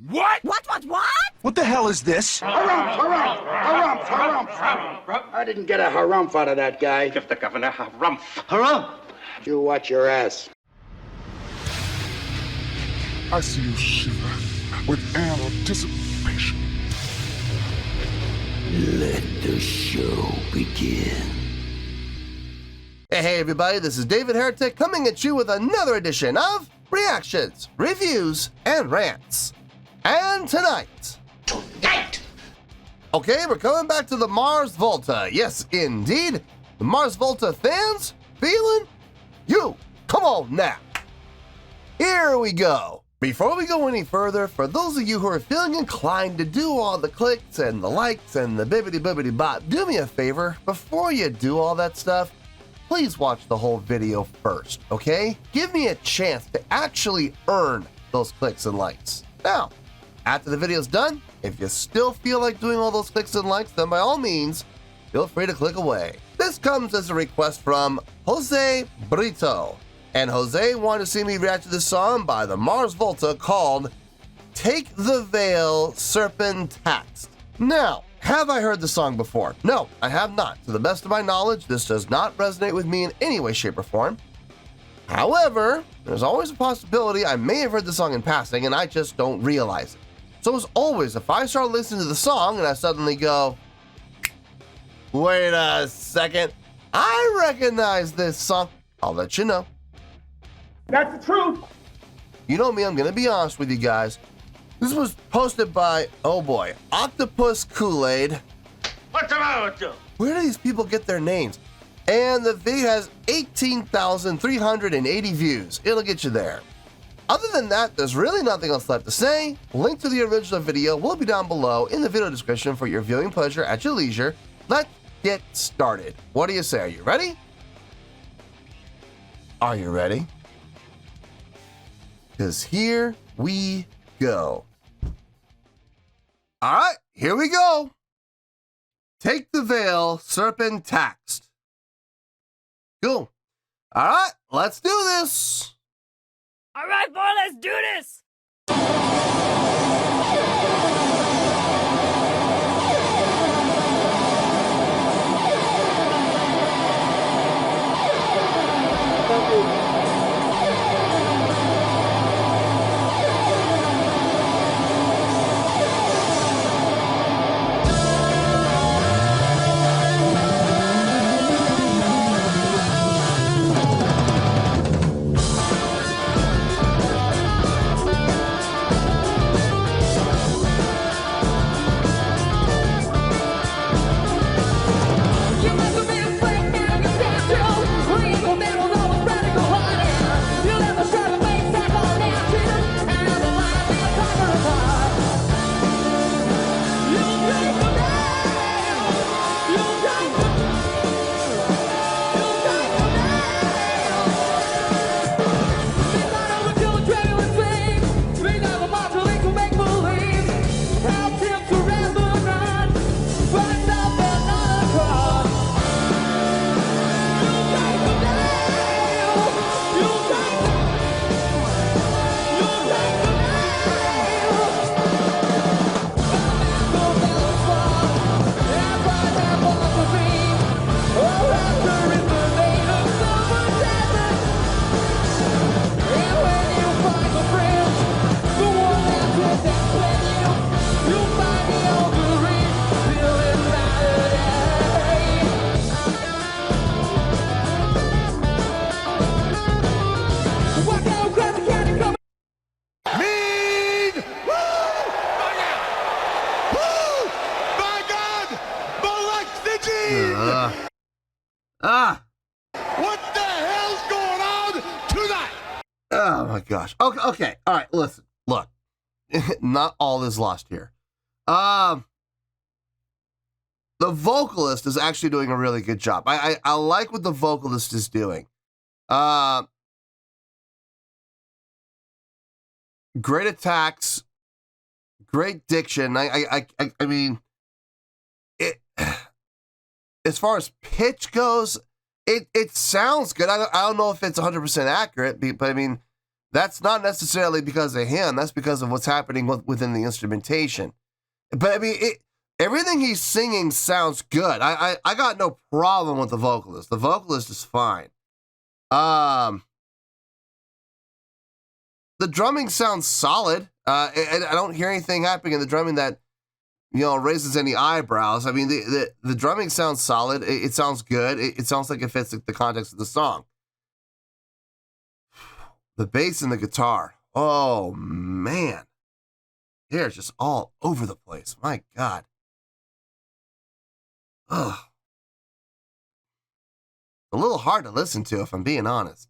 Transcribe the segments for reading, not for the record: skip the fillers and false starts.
What? What? What the hell is this? Harumph. I didn't get a harumph out of that guy. Give the governor harumph. Harumph? You watch your ass. I see you shiver with anticipation. Let the show begin. Hey everybody, this is David Heretic coming at you with another edition of Reactions, Reviews, and Rants. And tonight... Okay, we're coming back to the Mars Volta. Yes, indeed. The Mars Volta fans? Feeling? You! Come on now! Here we go. Before we go any further, for those of you who are feeling inclined to do all the clicks and the likes and the bibbidi-bibbidi-bop, do me a favor, before you do all that stuff, please watch the whole video first, okay? Give me a chance to actually earn those clicks and likes. Now, after the video's done, if you still feel like doing all those clicks and likes, then by all means, feel free to click away. This comes as a request from Jose Brito. And Jose wanted to see me react to this song by the Mars Volta called Take the Veil Cerpin Taxt. Now, have I heard the song before? No, I have not. To the best of my knowledge, this does not resonate with me in any way, shape, or form. However, there's always a possibility I may have heard the song in passing and I just don't realize it. So as always, if I start listening to the song and I suddenly go, wait a second, I recognize this song, I'll let you know. That's the truth. You know me, I'm gonna be honest with you guys. This was posted by, oh boy, Octopus Kool-Aid. What's the matter with you? Where do these people get their names? And the video has 18,380 views. It'll get you there. Other than that, there's really nothing else left to say. Link to the original video will be down below in the video description for your viewing pleasure at your leisure. Let's get started. What do you say? Are you ready? Are you ready? Because here we go. All right, here we go. Take the Veil Cerpin Taxt. Cool. All right, let's do this. All right, boy, let's do this. What the hell's going on tonight? Oh my gosh. Okay. All right, listen. Look. Not all is lost here. The vocalist is actually doing a really good job. I like what the vocalist is doing. Great attacks, great diction. I mean, it. As far as pitch goes, it sounds good. I don't know if it's 100% accurate, but I mean, that's not necessarily because of him. That's because of what's happening within the instrumentation. But I mean, everything he's singing sounds good. I got no problem with the vocalist. The vocalist is fine. The drumming sounds solid. And I don't hear anything happening in the drumming that, raises any eyebrows. I mean, the drumming sounds solid. It sounds good. It sounds like it fits the context of the song. The bass and the guitar. Oh, man. They're just all over the place. My God. Ugh. A little hard to listen to, if I'm being honest.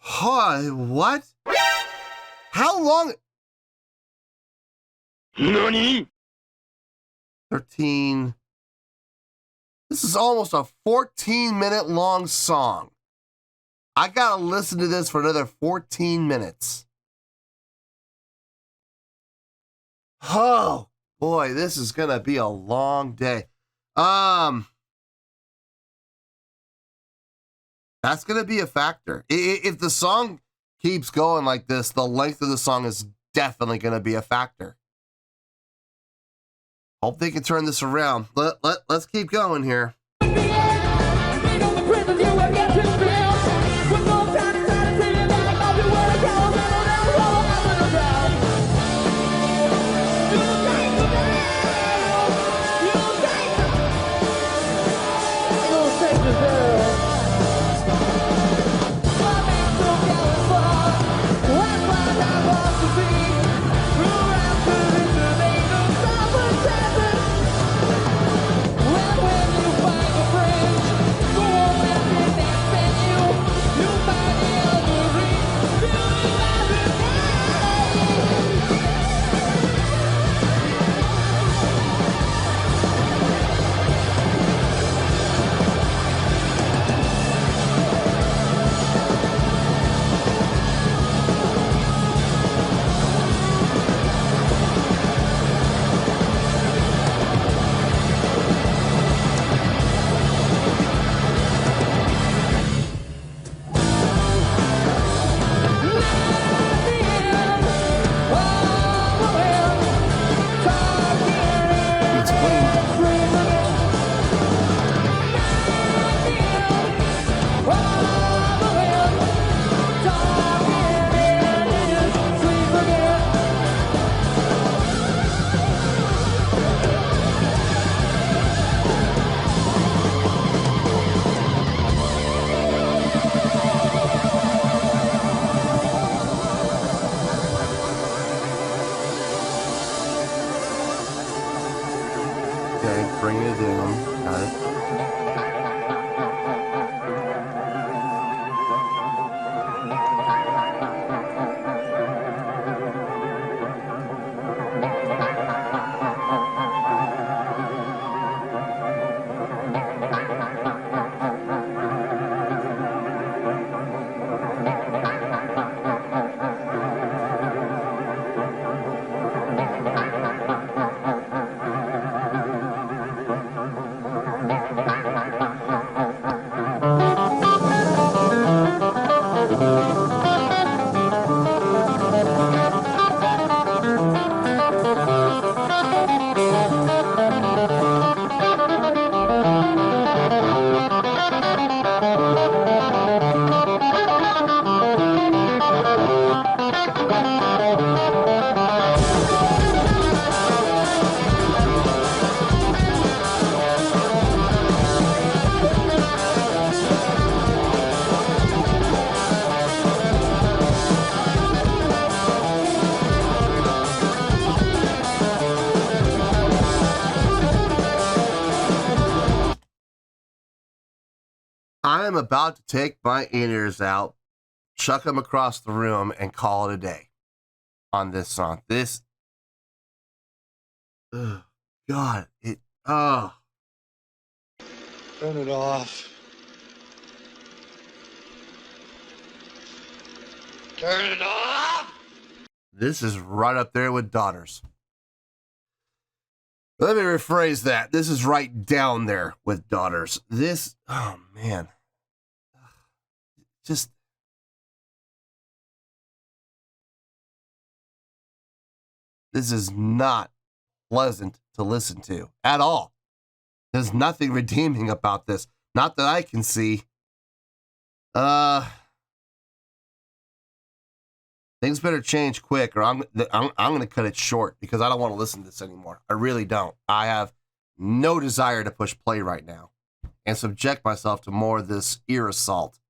What? How long? NANI? 13. This is almost a 14-minute long song. I gotta listen to this for another 14 minutes. Oh, boy, this is gonna be a long day. That's gonna be a factor. If the song keeps going like this, the length of the song is definitely gonna be a factor. Hope they can turn this around. Let's keep going here. I'm about to take my in-ears out, chuck them across the room, and call it a day on this song. This, God, Turn it off. Turn it off! This is right up there with Daughters. Let me rephrase that. This is right down there with Daughters. This, oh man. Just. This is not pleasant to listen to at all. There's nothing redeeming about this. Not that I can see. Things better change quick, or I'm going to cut it short because I don't want to listen to this anymore. I really don't. I have no desire to push play right now and subject myself to more of this ear assault.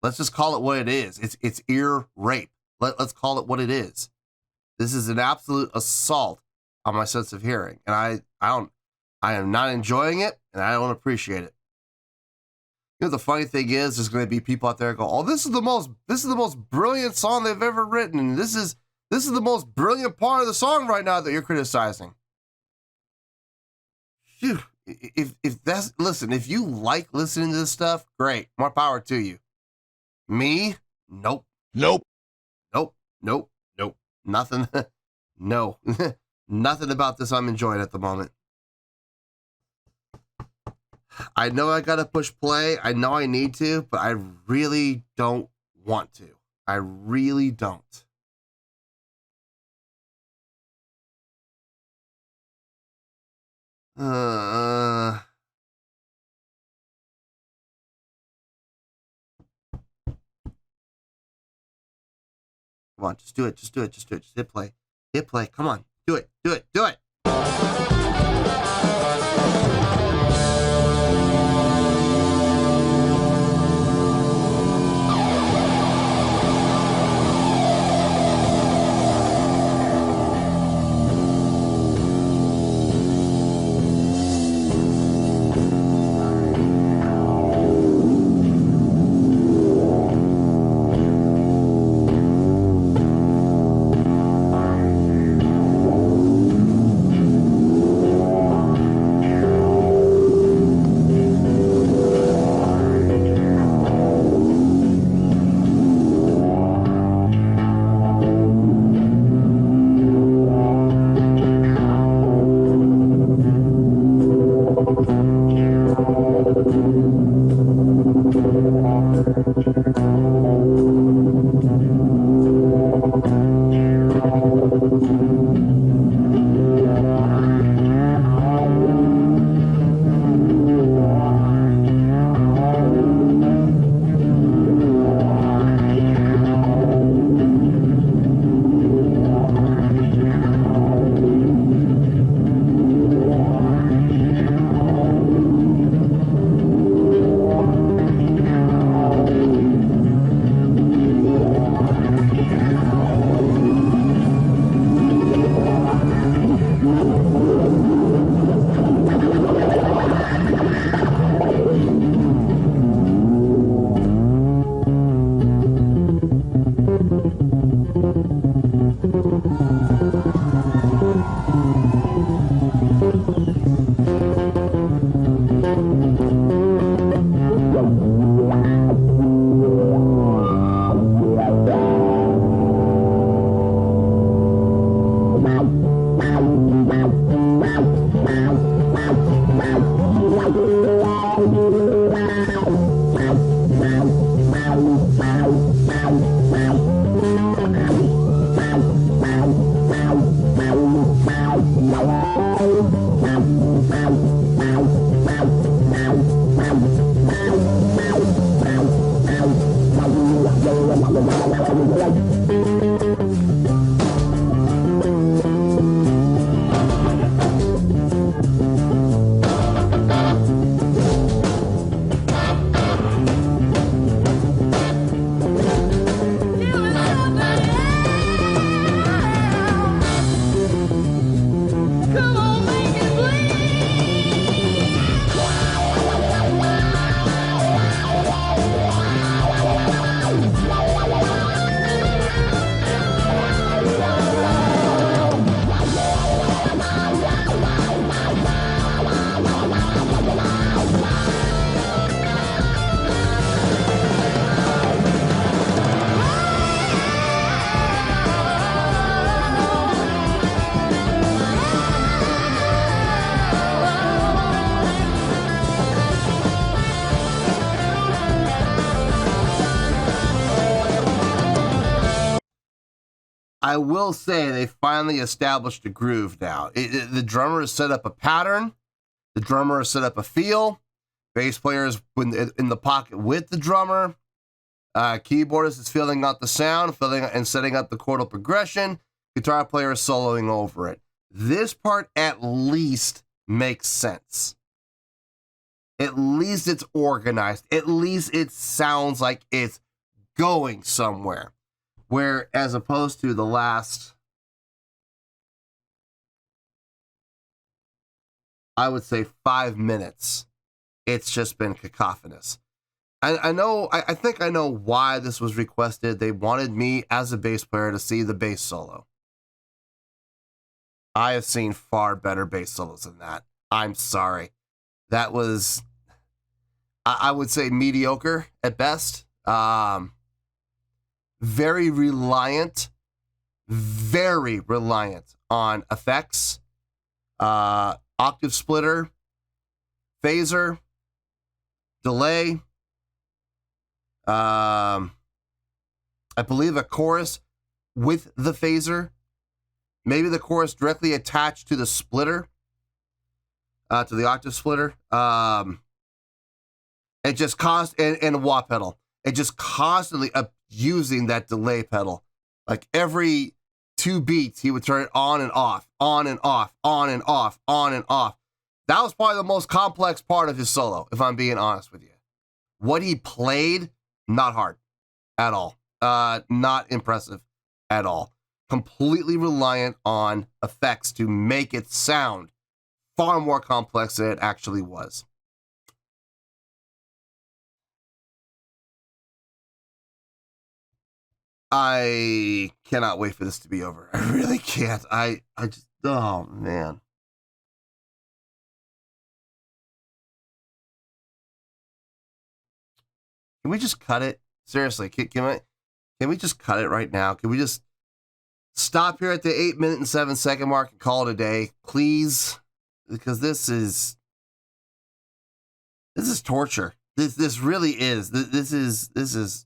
Let's just call it what it is. It's ear rape. Let's call it what it is. This is an absolute assault on my sense of hearing, and I am not enjoying it, and I don't appreciate it. You know, the funny thing is, there's going to be people out there who go, "Oh, this is the most brilliant song they've ever written, and this is the most brilliant part of the song right now that you're criticizing." Phew. If you like listening to this stuff, great, more power to you. Me, nope. Nothing. No, nothing about this I'm enjoying at the moment. I know I gotta push play. I know I need to, but I really don't want to. I really don't. Come on, just do it. Just hit play. Hit play. Come on, do it. I will say they finally established a groove now. The drummer has set up a pattern. The drummer has set up a feel. Bass players in the pocket with the drummer. Keyboardist is filling out the sound, filling and setting up the chordal progression. Guitar player is soloing over it. This part at least makes sense. At least it's organized. At least it sounds like it's going somewhere. Where as opposed to the last, I would say 5 minutes, it's just been cacophonous. I think I know why this was requested. They wanted me as a bass player to see the bass solo. I have seen far better bass solos than that. I'm sorry. That was, I would say, mediocre at best. Very reliant on effects, octave splitter, phaser, delay, I believe a chorus with the phaser, maybe the chorus directly attached to the splitter, to the octave splitter. It just and a wah pedal. It just constantly using that delay pedal. Like every 2 beats, he would turn it on and off, on and off, on and off, on and off. That was probably the most complex part of his solo, if I'm being honest with you. What he played, not hard at all. Not impressive at all. Completely reliant on effects to make it sound far more complex than it actually was. I cannot wait for this to be over. I really can't. I just, oh man. Can we just cut it? Seriously, can we just cut it right now? Can we just stop here at the 8-minute and 7-second mark and call it a day, please? Because this is torture. This really is. This is.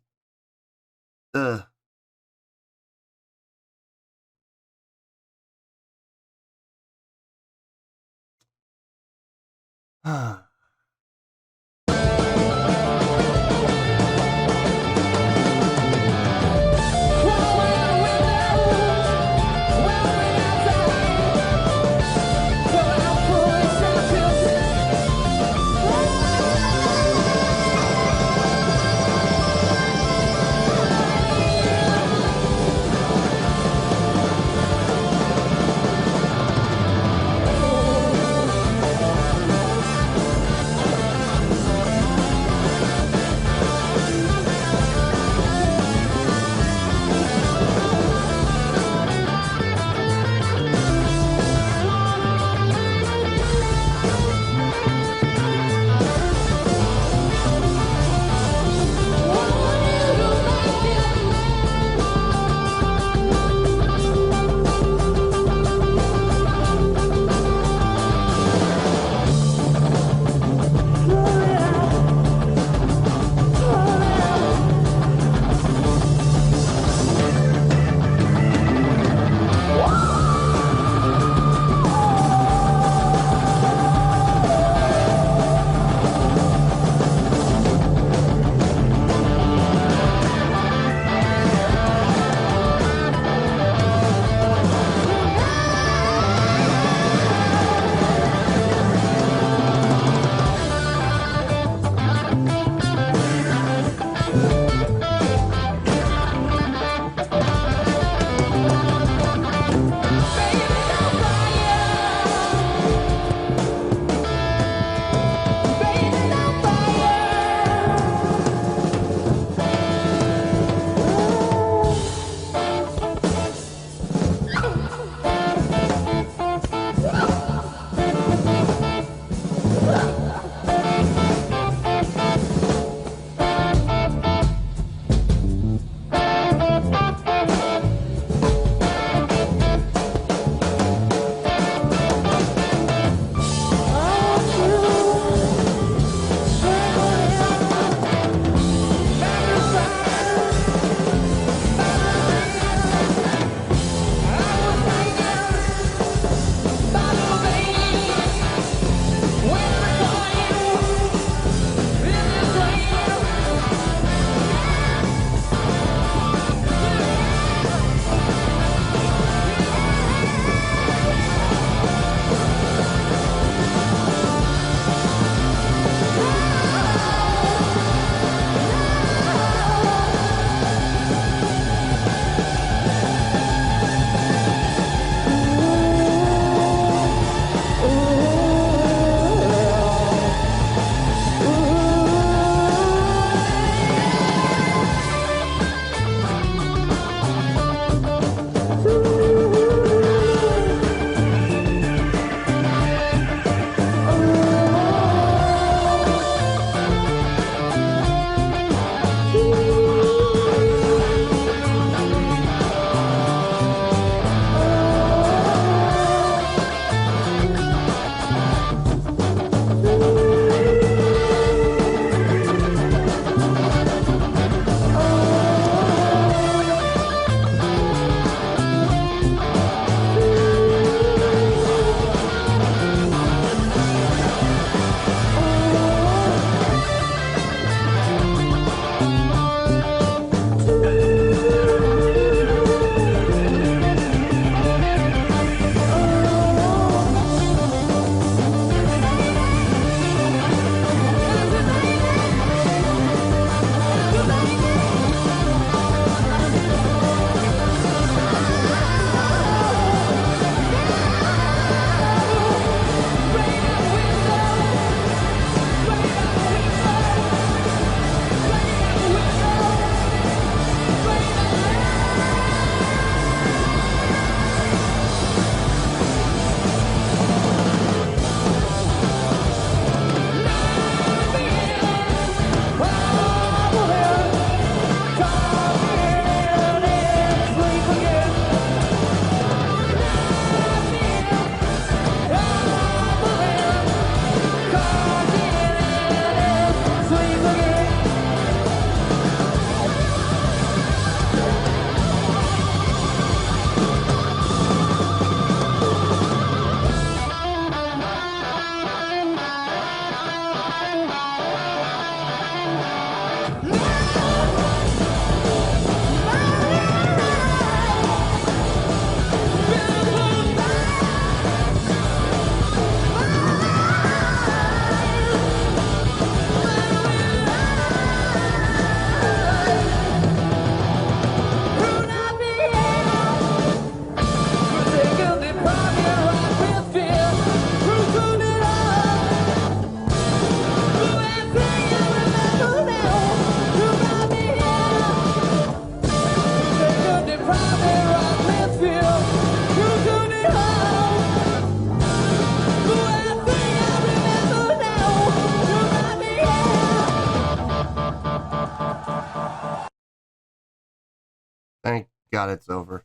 Thank God it's over.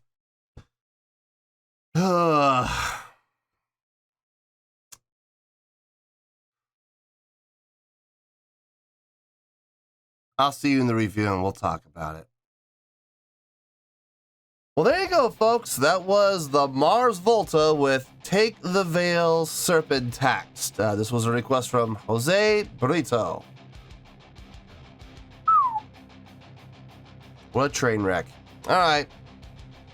I'll see you in the review and we'll talk about it. Well, there you go, folks. That was the Mars Volta with Take the Veil Cerpin Taxt. This was a request from Jose Brito. What a train wreck. All right.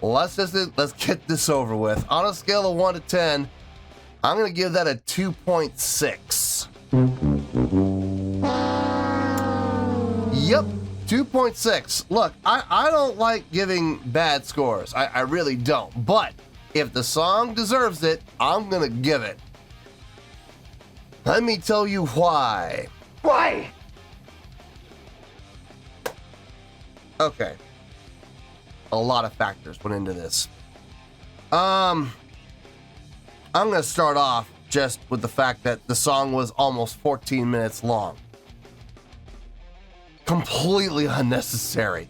Let's get this over with. On a scale of 1 to 10, I'm going to give that a 2.6. Yep, 2.6. Look, I don't like giving bad scores. I really don't. But if the song deserves it, I'm going to give it. Let me tell you why. Why? Okay. A lot of factors went into this. I'm going to start off just with the fact that the song was almost 14 minutes long. Completely unnecessary.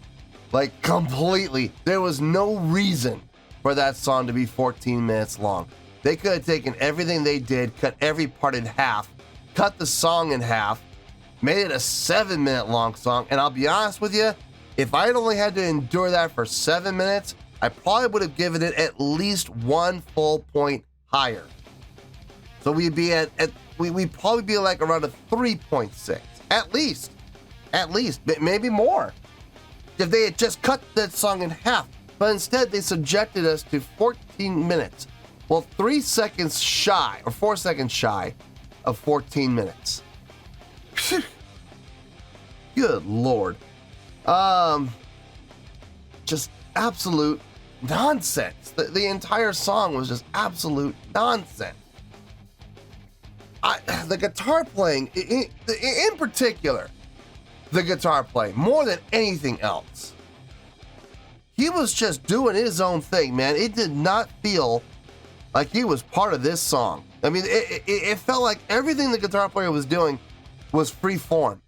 Like, completely. There was no reason for that song to be 14 minutes long. They could have taken everything they did, cut every part in half, cut the song in half, made it a 7-minute long song, and I'll be honest with you, if I had only had to endure that for 7 minutes, I probably would have given it at least 1 full point higher. So we'd be we'd probably be like around a 3.6. At least, maybe more. If they had just cut that song in half, but instead they subjected us to 14 minutes. Well, 3 seconds shy, or 4 seconds shy of 14 minutes. Good Lord. Just absolute nonsense. The entire song was just absolute nonsense. The guitar playing, in particular, the guitar playing, more than anything else, he was just doing his own thing, man. It did not feel like he was part of this song. I mean, it felt like everything the guitar player was doing was free form.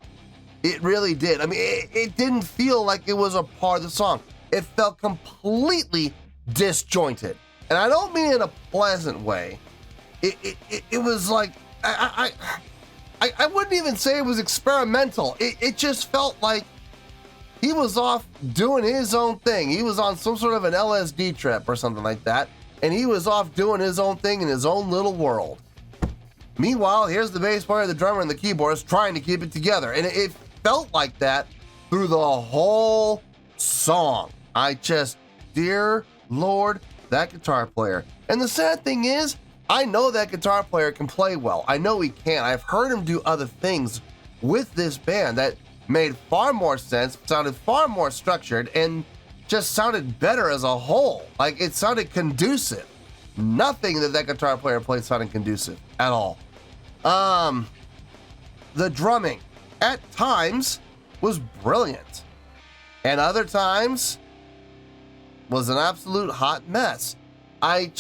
It really did. I mean, it didn't feel like it was a part of the song. It felt completely disjointed. And I don't mean in a pleasant way. It was like, I wouldn't even say it was experimental. It just felt like he was off doing his own thing. He was on some sort of an LSD trip or something like that. And he was off doing his own thing in his own little world. Meanwhile, here's the bass player, the drummer, and the keyboardist trying to keep it together. And it felt like that through the whole song. Dear Lord, that guitar player. And the sad thing is, I know that guitar player can play well. I know he can. I've heard him do other things with this band that made far more sense, sounded far more structured, and just sounded better as a whole. Like, it sounded conducive. Nothing that guitar player played sounded conducive at all. The drumming at times was brilliant, and other times was an absolute hot mess. I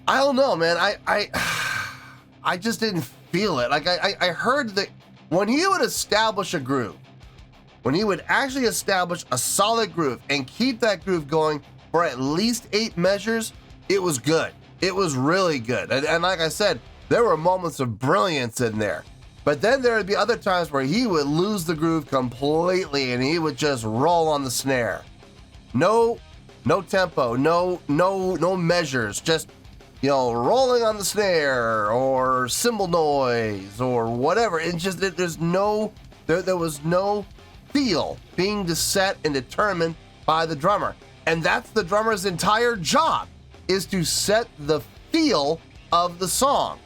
don't know, man. I just didn't feel it. Like, I heard that when he would establish a groove, when he would actually establish a solid groove and keep that groove going for at least 8 measures, it was good. It was really good. And like I said, there were moments of brilliance in there. But then there would be other times where he would lose the groove completely and he would just roll on the snare. No tempo, no measures, just, rolling on the snare or cymbal noise or whatever. It's just that there was no feel being set and determined by the drummer. And that's the drummer's entire job, is to set the feel of the song.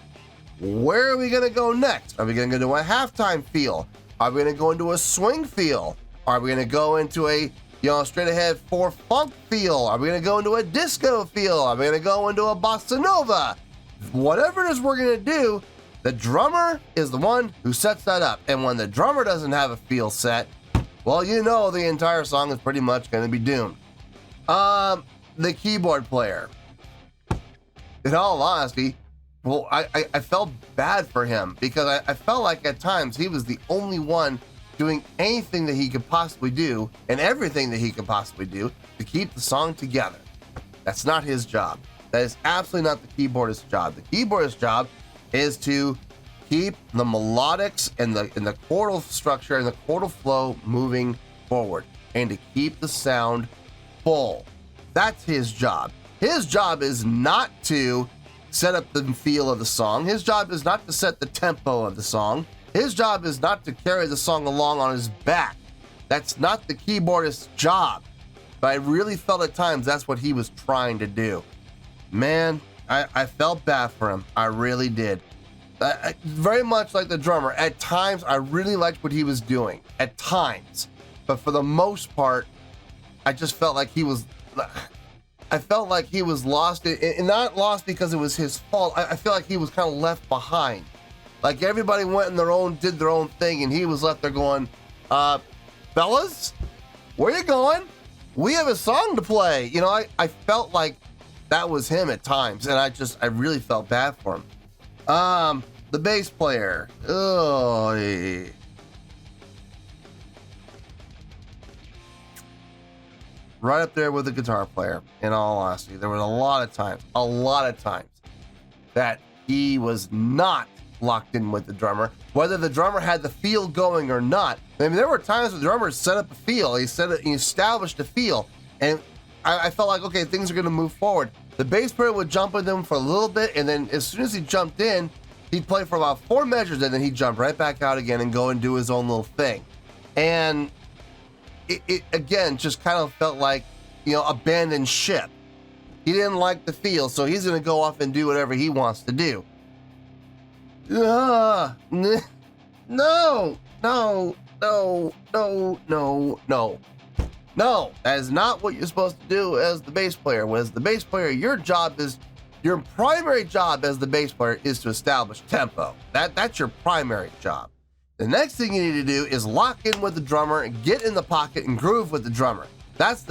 Where are we going to go next? Are we going to go to a halftime feel? Are we going to go into a swing feel? Are we going to go into a straight ahead 4-funk feel? Are we going to go into a disco feel? Are we going to go into a bossa nova? Whatever it is we're going to do, the drummer is the one who sets that up. And when the drummer doesn't have a feel set, well, the entire song is pretty much going to be doomed. The keyboard player. In all honesty, well, I felt bad for him because I felt like at times he was the only one doing anything that he could possibly do and everything that he could possibly do to keep the song together. That's not his job. That is absolutely not the keyboardist's job. The keyboardist's job is to keep the melodics and the chordal structure and the chordal flow moving forward and to keep the sound full. That's his job. His job is not to set up the feel of the song. His job is not to set the tempo of the song. His job is not to carry the song along on his back. That's not the keyboardist's job. But I really felt at times that's what he was trying to do. Man, I felt bad for him. I really did. Very much like the drummer. At times, I really liked what he was doing. At times. But for the most part, I just felt like he was... I felt like he was lost, and not lost because it was his fault. I feel like he was kind of left behind. Like everybody went in did their own thing, and he was left there going, fellas, where you going? We have a song to play. You know, I felt like that was him at times, and I really felt bad for him. The bass player. Oh, right up there with the guitar player, in all honesty. There was a lot of times that he was not locked in with the drummer, whether the drummer had the feel going or not. I mean, there were times the drummer set up a feel, he established a feel, and I felt like, okay, things are going to move forward. The bass player would jump with them for a little bit, and then as soon as he jumped in, he'd play for about 4 measures, and then he'd jump right back out again and go and do his own little thing. And it again just kind of felt like, you know, abandoned ship. He didn't like the feel, so he's going to go off and do whatever he wants to do. No, that is not what you're supposed to do as the bass player. As the bass player, your primary job as the bass player is to establish tempo. That's your primary job. The next thing you need to do is lock in with the drummer and get in the pocket and groove with the drummer. That's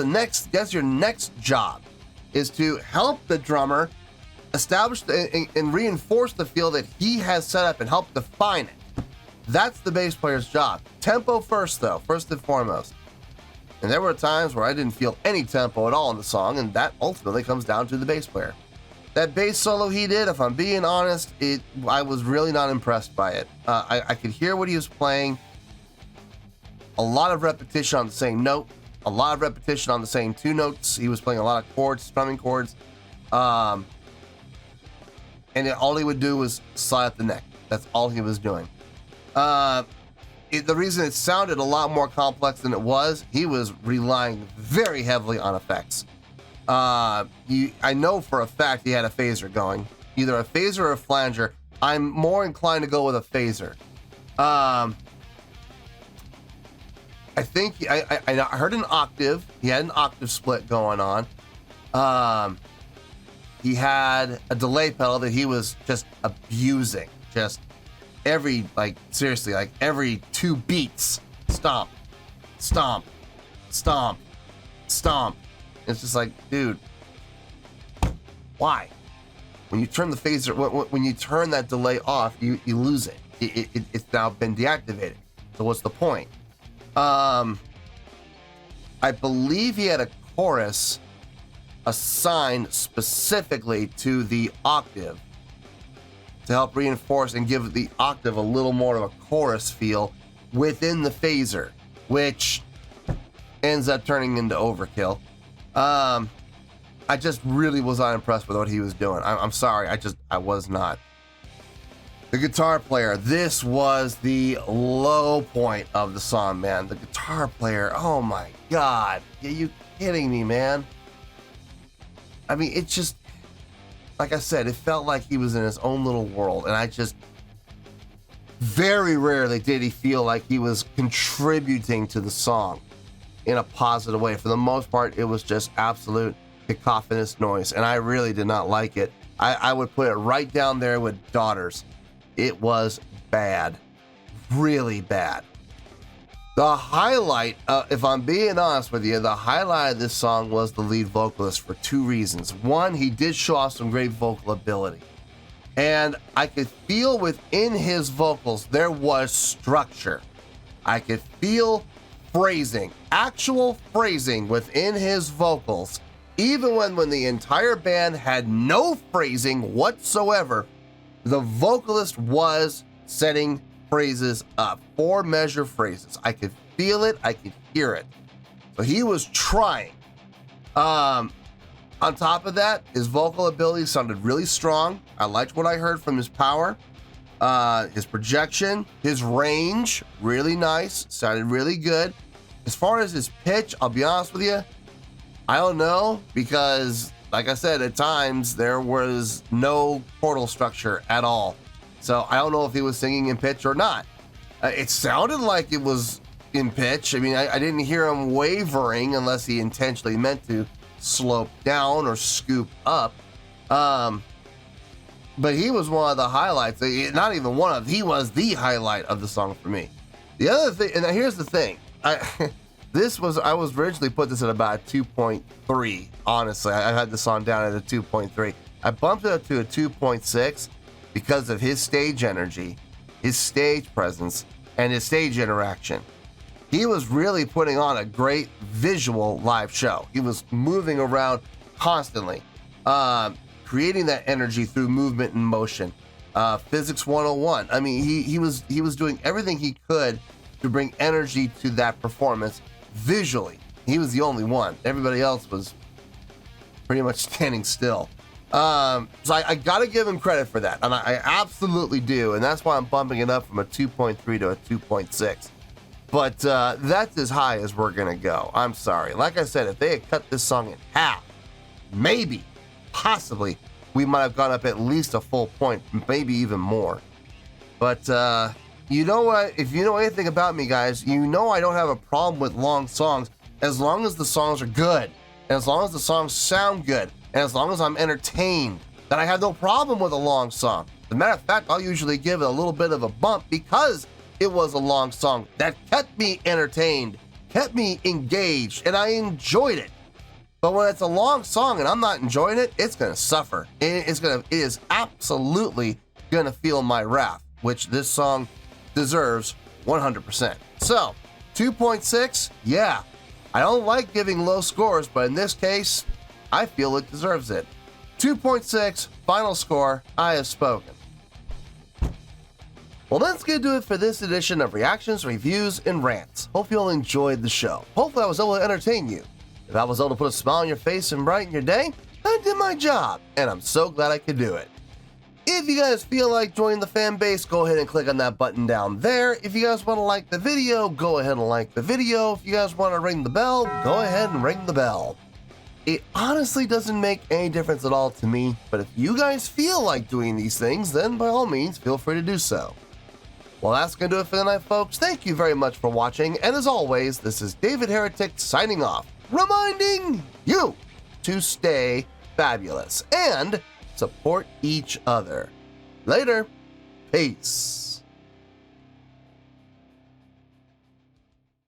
your next job, is to help the drummer establish and reinforce the feel that he has set up and help define it. That's the bass player's job. Tempo first, though, first and foremost. And there were times where I didn't feel any tempo at all in the song, and that ultimately comes down to the bass player. That bass solo he did, if I'm being honest, I was really not impressed by it. I could hear what he was playing. A lot of repetition on the same note. A lot of repetition on the same 2 notes. He was playing a lot of chords, strumming chords. And all he would do was slide up the neck. That's all he was doing. The reason it sounded a lot more complex than it was, he was relying very heavily on effects. I know for a fact he had a phaser going, either a phaser or a flanger. I'm more inclined to go with a phaser. I think I heard an octave. He had an octave split going on. He had a delay pedal that he was just abusing. Just every 2 beats, stomp, stomp, stomp, stomp. It's just like, dude, why? When you turn the phaser, when you turn that delay off, you lose it. It's now been deactivated. So what's the point? I believe he had a chorus assigned specifically to the octave to help reinforce and give the octave a little more of a chorus feel within the phaser, which ends up turning into overkill. I just really was not impressed with what he was doing. I'm sorry, I was not. The guitar player, this was the low point of the song, man. The guitar player, oh my God. Are you kidding me, man? I mean, it just, like I said, it felt like he was in his own little world, and I just, very rarely did he feel like he was contributing to the song in a positive way. For the most part, it was just absolute cacophonous noise, and I really did not like it. I would put it right down there with Daughters. It was bad, really bad. The highlight, if I'm being honest with you, the highlight of this song was the lead vocalist for 2 reasons. One, he did show off some great vocal ability, and I could feel within his vocals there was structure. I could feel phrasing, actual phrasing within his vocals, even when the entire band had no phrasing whatsoever. The vocalist was setting phrases up, 4-measure phrases. I could feel it, I could hear it. So he was trying. On top of that, his vocal ability sounded really strong. I liked what I heard from his power, his projection, his range, really nice, sounded really good. As far as his pitch, I'll be honest with you, I don't know, because like I said, at times there was no chordal structure at all. So I don't know if he was singing in pitch or not. It sounded like it was in pitch. I mean, I didn't hear him wavering unless he intentionally meant to slope down or scoop up. But he was one of the highlights. Not even one of, he was the highlight of the song for me. The other thing, and here's the thing, I was originally put this at about a 2.3. Honestly, I had this song down at a 2.3. I bumped it up to a 2.6 because of his stage energy, his stage presence, and his stage interaction. He was really putting on a great visual live show. He was moving around constantly, creating that energy through movement and motion. Physics 101. I mean, he was doing everything he could to bring energy to that performance visually. He was the only one. Everybody else was pretty much standing still. So I gotta give him credit for that, and I absolutely do, and that's why I'm bumping it up from a 2.3 to a 2.6. But that's as high as we're gonna go. I'm sorry. Like I said, if they had cut this song in half, maybe, possibly, we might have gone up at least a full point, maybe even more. But you know what? If you know anything about me, guys, you know I don't have a problem with long songs as long as the songs are good, and as long as the songs sound good, and as long as I'm entertained. Then I have no problem with a long song. As a matter of fact, I'll usually give it a little bit of a bump because it was a long song that kept me entertained, kept me engaged, and I enjoyed it. But when it's a long song and I'm not enjoying it, it's gonna suffer. It is absolutely gonna feel my wrath, which this song deserves 100%. So, 2.6, yeah. I don't like giving low scores, but in this case, I feel it deserves it. 2.6, final score, I have spoken. Well, that's gonna do it for this edition of Reactions, Reviews, and Rants. Hope you all enjoyed the show. Hopefully I was able to entertain you. If I was able to put a smile on your face and brighten your day, I did my job, and I'm so glad I could do it. If you guys feel like joining the fan base, go ahead and click on that button down there. If you guys want to like the video, go ahead and like the video. If you guys want to ring the bell, go ahead and ring the bell. It honestly doesn't make any difference at all to me, but if you guys feel like doing these things, then by all means, feel free to do so. Well, that's going to do it for tonight, folks. Thank you very much for watching, and as always, this is David Heretic signing off, reminding you to stay fabulous and support each other. Later. Peace.